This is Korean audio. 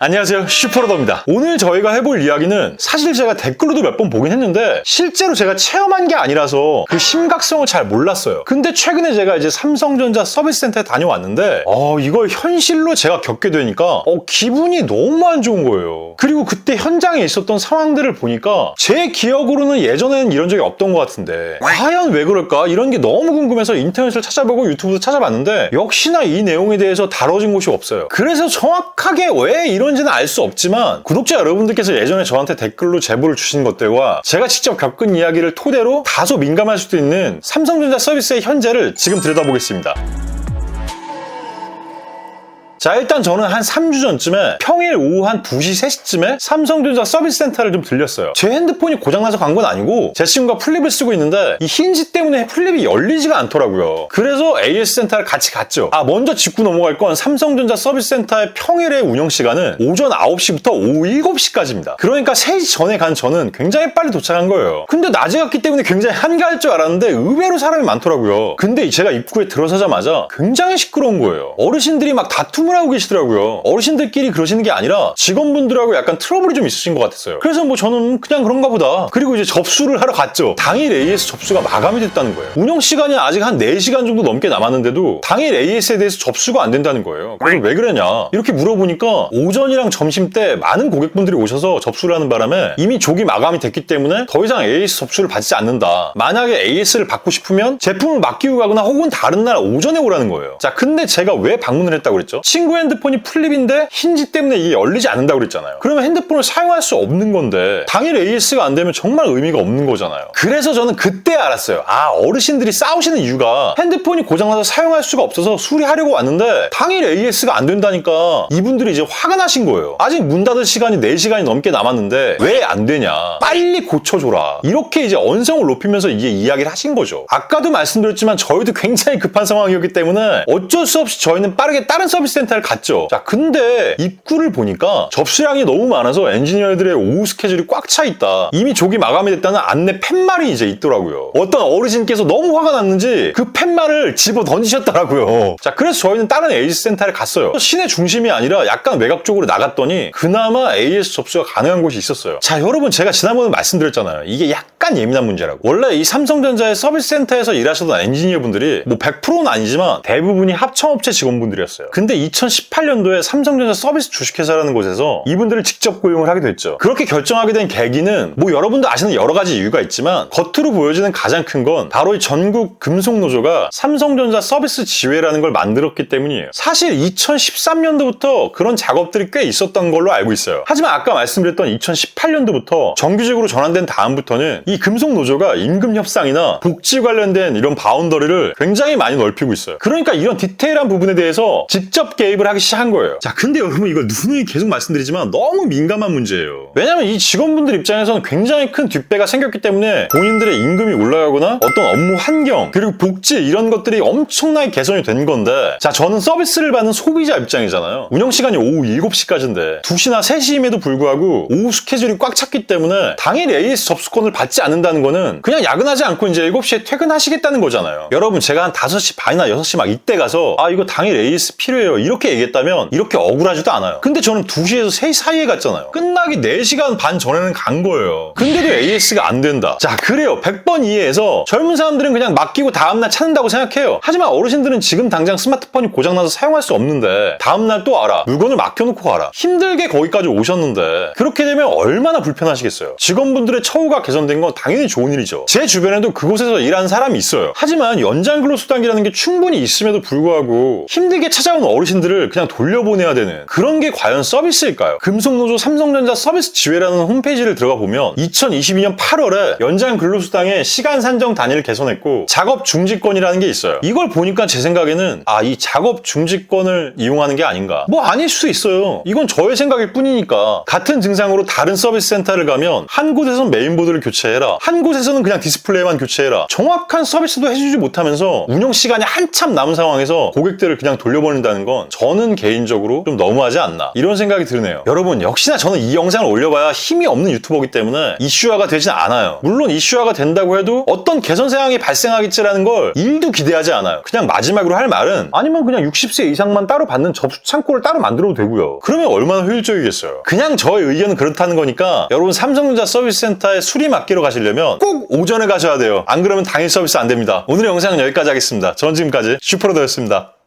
안녕하세요, 슈퍼로더입니다. 오늘 저희가 해볼 이야기는 사실 제가 댓글로도 몇 번 보긴 했는데 실제로 제가 체험한 게 아니라서 그 심각성을 잘 몰랐어요. 근데 최근에 제가 이제 삼성전자 서비스센터에 다녀왔는데 이걸 현실로 제가 겪게 되니까 기분이 너무 안 좋은 거예요. 그리고 그때 현장에 있었던 상황들을 보니까 제 기억으로는 예전에는 이런 적이 없던 것 같은데 과연 왜 그럴까? 이런 게 너무 궁금해서 인터넷을 찾아보고 유튜브도 찾아봤는데 역시나 이 내용에 대해서 다뤄진 곳이 없어요. 그래서 정확하게 왜 이런지는 알 수 없지만 구독자 여러분들께서 예전에 저한테 댓글로 제보를 주신 것들과 제가 직접 겪은 이야기를 토대로 다소 민감할 수도 있는 삼성전자 서비스의 현재를 지금 들여다보겠습니다. 자, 일단 저는 한 3주 전쯤에 평일 오후 한 2시, 3시쯤에 삼성전자 서비스센터를 좀 들렸어요. 제 핸드폰이 고장나서 간 건 아니고 제 친구가 플립을 쓰고 있는데 이 힌지 때문에 플립이 열리지가 않더라고요. 그래서 AS 센터를 같이 갔죠. 먼저 짚고 넘어갈 건 삼성전자 서비스센터의 평일의 운영시간은 오전 9시부터 오후 7시까지입니다. 그러니까 3시 전에 간 저는 굉장히 빨리 도착한 거예요. 근데 낮에 갔기 때문에 굉장히 한가할 줄 알았는데 의외로 사람이 많더라고요. 근데 제가 입구에 들어서자마자 굉장히 시끄러운 거예요. 어르신들이 막 다툼을 하고 계시더라고요. 어르신들끼리 그러시는 게 아니라 직원분들하고 약간 트러블이 좀 있으신 것 같았어요. 그래서 저는 그냥 그런가 보다. 그리고 이제 접수를 하러 갔죠. 당일 AS 접수가 마감이 됐다는 거예요. 운영 시간이 아직 한 4시간 정도 넘게 남았는데도 당일 AS에 대해서 접수가 안 된다는 거예요. 그래서 왜 그러냐 이렇게 물어보니까 오전이랑 점심 때 많은 고객분들이 오셔서 접수를 하는 바람에 이미 조기 마감이 됐기 때문에 더 이상 AS 접수를 받지 않는다. 만약에 AS를 받고 싶으면 제품을 맡기고 가거나 혹은 다른 날 오전에 오라는 거예요. 자, 근데 제가 왜 방문을 했다고 그랬죠? 친구 핸드폰이 플립인데 힌지 때문에 이게 열리지 않는다고 그랬잖아요. 그러면 핸드폰을 사용할 수 없는 건데 당일 AS가 안 되면 정말 의미가 없는 거잖아요. 그래서 저는 그때 알았어요. 어르신들이 싸우시는 이유가 핸드폰이 고장나서 사용할 수가 없어서 수리하려고 왔는데 당일 AS가 안 된다니까 이분들이 이제 화가 나신 거예요. 아직 문 닫을 시간이 4시간이 넘게 남았는데 왜 안 되냐, 빨리 고쳐줘라, 이렇게 이제 언성을 높이면서 이게 이야기를 하신 거죠. 아까도 말씀드렸지만 저희도 굉장히 급한 상황이었기 때문에 어쩔 수 없이 저희는 빠르게 다른 서비스 센터를 갔죠. 자, 근데 입구를 보니까 접수량이 너무 많아서 엔지니어들의 오후 스케줄이 꽉 차 있다, 이미 조기 마감이 됐다는 안내 팻말이 이제 있더라고요. 어떤 어르신께서 너무 화가 났는지 그 팻말을 집어 던지셨더라고요. 자, 그래서 저희는 다른 AS 센터를 갔어요. 시내 중심이 아니라 약간 외곽 쪽으로 나갔더니 그나마 AS 접수가 가능한 곳이 있었어요. 자, 여러분, 제가 지난번에 말씀드렸잖아요. 이게 약간 예민한 문제라고. 원래 이 삼성전자의 서비스 센터에서 일하셨던 엔지니어분들이 100%는 아니지만 대부분이 합청업체 직원분들이었어요. 근데 2018년도에 삼성전자 서비스 주식회사라는 곳에서 이분들을 직접 고용을 하게 됐죠. 그렇게 결정하게 된 계기는 여러분도 아시는 여러 가지 이유가 있지만 겉으로 보여지는 가장 큰 건 바로 이 전국 금속노조가 삼성전자 서비스 지회라는 걸 만들었기 때문이에요. 사실 2013년도부터 그런 작업들이 꽤 있었던 걸로 알고 있어요. 하지만 아까 말씀드렸던 2018년도부터 정규직으로 전환된 다음부터는 이 금속노조가 임금 협상이나 복지 관련된 이런 바운더리를 굉장히 많이 넓히고 있어요. 그러니까 이런 디테일한 부분에 대해서 직접 개입을 하기 시작한 거예요. 자, 근데 여러분, 이거 누누이 계속 말씀드리지만 너무 민감한 문제예요. 왜냐면 이 직원분들 입장에서는 굉장히 큰 뒷배가 생겼기 때문에 본인들의 임금이 올라가거나 어떤 업무 환경 그리고 복지 이런 것들이 엄청나게 개선이 된 건데, 자, 저는 서비스를 받는 소비자 입장이잖아요. 운영 시간이 오후 7시까지인데 2시나 3시임에도 불구하고 오후 스케줄이 꽉 찼기 때문에 당일 AS 접수권을 받지 않는다는 거는 그냥 야근하지 않고 이제 7시에 퇴근하시겠다는 거잖아요. 여러분, 제가 한 5시 반이나 6시 막 이때 가서 이거 당일 AS 필요해요 이렇게 얘기했다면 이렇게 억울하지도 않아요. 근데 저는 2시에서 3시 사이에 갔잖아요. 끝나기 4시간 반 전에는 간 거예요. 근데도 AS가 안 된다. 자, 그래요. 100번 이해해서 젊은 사람들은 그냥 맡기고 다음날 찾는다고 생각해요. 하지만 어르신들은 지금 당장 스마트폰이 고장나서 사용할 수 없는데 다음날 또 알아. 물건을 맡겨놓고 가라. 힘들게 거기까지 오셨는데 그렇게 되면 얼마나 불편하시겠어요. 직원분들의 처우가 개선된 건 당연히 좋은 일이죠. 제 주변에도 그곳에서 일하는 사람이 있어요. 하지만 연장 근로수당이라는 게 충분히 있음에도 불구하고 힘들게 찾아온 어르신들을 그냥 돌려보내야 되는 그런 게 과연 서비스일까요? 금속노조 삼성전자 서비스 지회라는 홈페이지를 들어가 보면 2022년 8월에 연장 근로수당의 시간 산정 단위를 개선했고 작업 중지권이라는 게 있어요. 이걸 보니까 제 생각에는 이 작업 중지권을 이용하는 게 아닌가. 아닐 수도 있어요. 이건 저의 생각일 뿐이니까. 같은 증상으로 다른 서비스 센터를 가면 한 곳에서는 메인보드를 교체해라, 한 곳에서는 그냥 디스플레이만 교체해라, 정확한 서비스도 해주지 못하면서 운영 시간이 한참 남은 상황에서 고객들을 그냥 돌려보낸다는 건 저는 개인적으로 좀 너무하지 않나 이런 생각이 드네요. 여러분 역시나 저는 이 영상을 올려봐야 힘이 없는 유튜버이기 때문에 이슈화가 되진 않아요. 물론 이슈화가 된다고 해도 어떤 개선 사항이 발생하겠지라는 걸 일도 기대하지 않아요. 그냥 마지막으로 할 말은 아니면 그냥 60세 이상만 따로 받는 접수 창구를 따로 만들어도 되고요. 그러면 얼마나 효율적이겠어요. 그냥 저의 의견은 그렇다는 거니까 여러분 삼성전자 서비스센터에 수리 맡기러 가시려면 꼭 오전에 가셔야 돼요. 안 그러면 당일 서비스 안 됩니다. 오늘의 영상은 여기까지 하겠습니다. 전 지금까지 슈퍼로더였습니다.